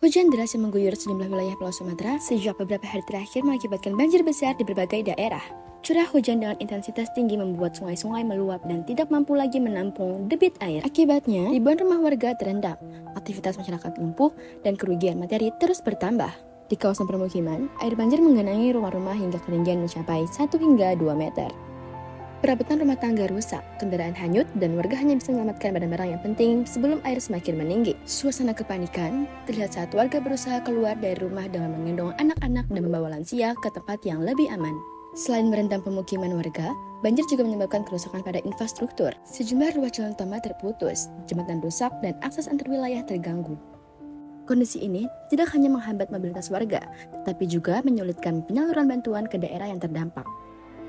Hujan deras yang mengguyur sejumlah wilayah Pulau Sumatera sejak beberapa hari terakhir mengakibatkan banjir besar di berbagai daerah. Curah hujan dengan intensitas tinggi membuat sungai-sungai meluap dan tidak mampu lagi menampung debit air. Akibatnya, ribuan rumah warga terendam, aktivitas masyarakat lumpuh, dan kerugian materi terus bertambah. Di kawasan permukiman, air banjir menggenangi rumah-rumah hingga ketinggian mencapai 1 hingga 2 meter. Perabotan rumah tangga rusak, kendaraan hanyut, dan warga hanya bisa menyelamatkan barang-barang yang penting sebelum air semakin meninggi. Suasana kepanikan terlihat saat warga berusaha keluar dari rumah dengan menggendong anak-anak dan membawa lansia ke tempat yang lebih aman. Selain merendam pemukiman warga, banjir juga menyebabkan kerusakan pada infrastruktur. Sejumlah ruas jalan utama terputus, jembatan rusak, dan akses antar wilayah terganggu. Kondisi ini tidak hanya menghambat mobilitas warga, tetapi juga menyulitkan penyaluran bantuan ke daerah yang terdampak.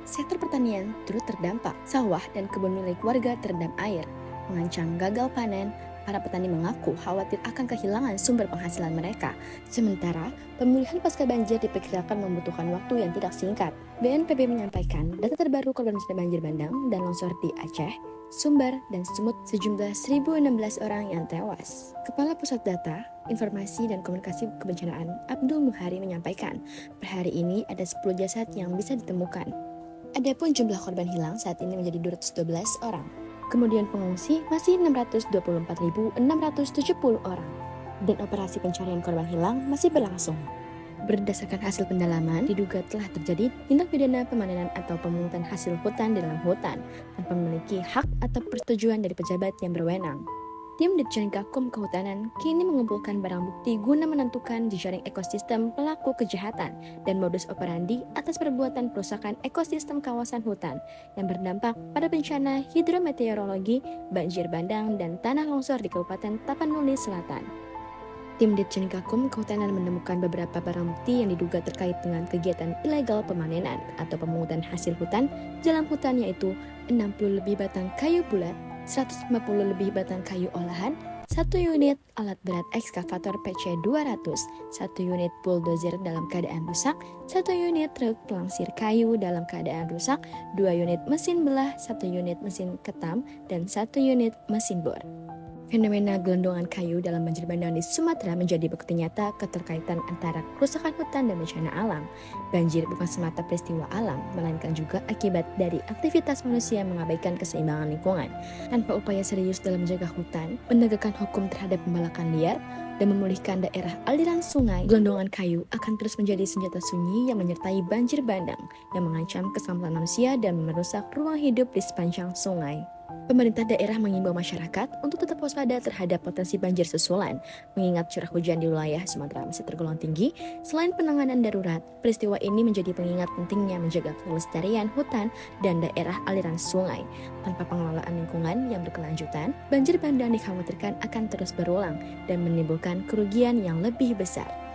Sektor pertanian turut terdampak. Sawah dan kebun milik warga terendam air, mengancam gagal panen. Para petani mengaku khawatir akan kehilangan sumber penghasilan mereka. Sementara, pemulihan pasca banjir diperkirakan membutuhkan waktu yang tidak singkat. BNPB menyampaikan data terbaru korban banjir bandang dan longsor di Aceh, Sumber, dan Sumut sejumlah 1.016 orang yang tewas. Kepala Pusat Data, Informasi dan Komunikasi Kebencanaan Abdul Muhari menyampaikan, per hari ini ada 10 jasad yang bisa ditemukan. Adapun jumlah korban hilang saat ini menjadi 212 orang. Kemudian pengungsi masih 624.670 orang. Dan operasi pencarian korban hilang masih berlangsung. Berdasarkan hasil pendalaman, diduga telah terjadi tindak pidana pemanenan atau pemungutan hasil hutan di dalam hutan tanpa memiliki hak atau persetujuan dari pejabat yang berwenang. Tim Ditjen Gakum Kehutanan kini mengumpulkan barang bukti guna menentukan jejaring ekosistem pelaku kejahatan dan modus operandi atas perbuatan perusakan ekosistem kawasan hutan yang berdampak pada bencana hidrometeorologi, banjir bandang, dan tanah longsor di Kabupaten Tapanuli Selatan. Tim Ditjen Gakum Kehutanan menemukan beberapa barang bukti yang diduga terkait dengan kegiatan ilegal pemanenan atau pemungutan hasil hutan dalam hutan, yaitu 60 lebih batang kayu bulat, 150 lebih batang kayu olahan, 1 unit alat berat ekskavator PC200, 1 unit bulldozer dalam keadaan rusak, 1 unit truk pelangsir kayu dalam keadaan rusak, 2 unit mesin belah, 1 unit mesin ketam, dan 1 unit mesin bor. Fenomena gelondongan kayu dalam banjir bandang di Sumatera menjadi bukti nyata keterkaitan antara kerusakan hutan dan bencana alam. Banjir bukan semata peristiwa alam, melainkan juga akibat dari aktivitas manusia yang mengabaikan keseimbangan lingkungan. Tanpa upaya serius dalam menjaga hutan, menegakkan hukum terhadap pembalakan liar, dan memulihkan daerah aliran sungai, gelondongan kayu akan terus menjadi senjata sunyi yang menyertai banjir bandang yang mengancam keselamatan manusia dan merusak ruang hidup di sepanjang sungai. Pemerintah daerah mengimbau masyarakat untuk tetap waspada terhadap potensi banjir susulan, mengingat curah hujan di wilayah Sumatera masih tergolong tinggi. Selain penanganan darurat, peristiwa ini menjadi pengingat pentingnya menjaga kelestarian hutan dan daerah aliran sungai. Tanpa pengelolaan lingkungan yang berkelanjutan, banjir bandang dikhawatirkan akan terus berulang dan menimbulkan kerugian yang lebih besar.